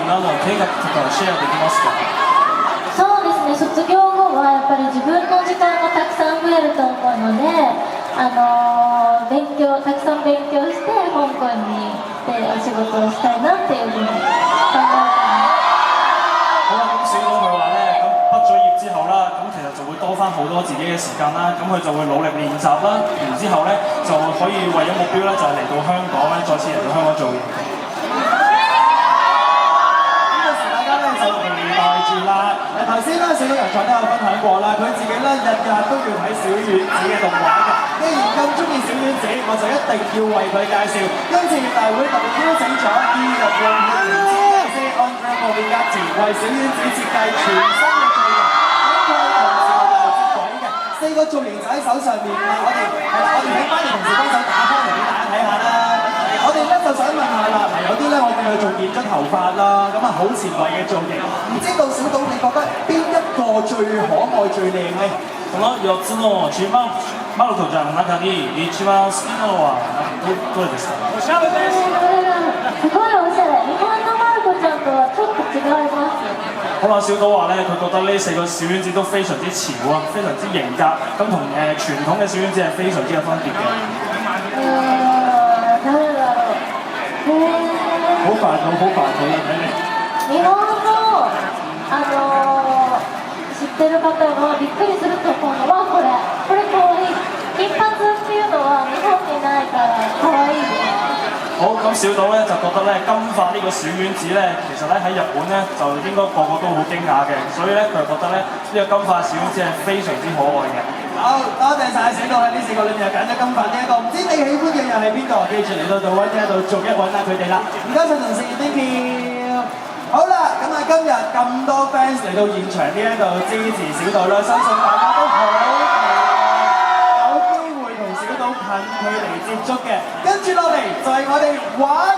などの計画とかをシェアできますか？そうですね、卒業後はやっぱり自分の時間がたくさん増えると思うので、たくさん勉強して香港に来てお仕事をしたいなっていうふうに考えてます。好啦，咁小島佢話咧，咁畢咗業之後啦，咁其實就會多翻好多自己嘅時間啦，咁佢就會努力練習啦，然之後咧就可以為咗目標咧就係嚟到香港咧，再次嚟到香港做嘢。呢個時大家咧就期待住啦。頭先咧小島人才都有分享過啦，佢自己咧日日都要睇小丸子嘅動畫嘅。既然咁中意小丸子，我就一定要為佢介紹。今次大會特別邀請咗2日嘅Andre Mobigatchi 為小丸子設計全新嘅造型，咁佢同時係接軌嘅4個造型就喺手上面啦。我哋請班嘅同事幫手打開嚟俾大家睇下啦。我哋咧就想問下啦，有啲咧我見佢仲染咗頭髮啦，咁啊好前衛嘅造型，唔知道小島你覺得邊一個最可愛最靚咧？この4つの一番マルトちゃんの中に一番好きなのはどれですか？おしゃれです。すごいおしゃれ。日本のマルコちゃんとはちょっと違います。好啦，小島話咧，佢覺得呢4個小丸子都非常之潮啊，非常之型格，咁同傳統嘅小丸子係非常之有分別嘅。誰だろう。好煩惱啦，睇你。日本の知ってる方はびっくりすると思うのはこれ可愛い。金髪っていうのは日本にないから可愛いです。好，咁小島咧就覺得咧金髮呢個小丸子咧，其實咧喺日本咧就應該個個都好驚訝嘅，所以咧佢覺得咧呢個金髮小丸子係非常之可愛嘅。好，多謝晒小島喺呢4個裏面又揀咗金髮呢一個，唔知你喜歡嘅又係邊個？記住嚟到度溫呢一度逐一揾下佢哋啦。唔該晒同事 ，thank you。好啦，咁啊今日咁多 fans 嚟到現場呢一度支持小島啦，相信大家都好期待有機會同小島近距離接觸嘅。跟住落嚟就係我哋玩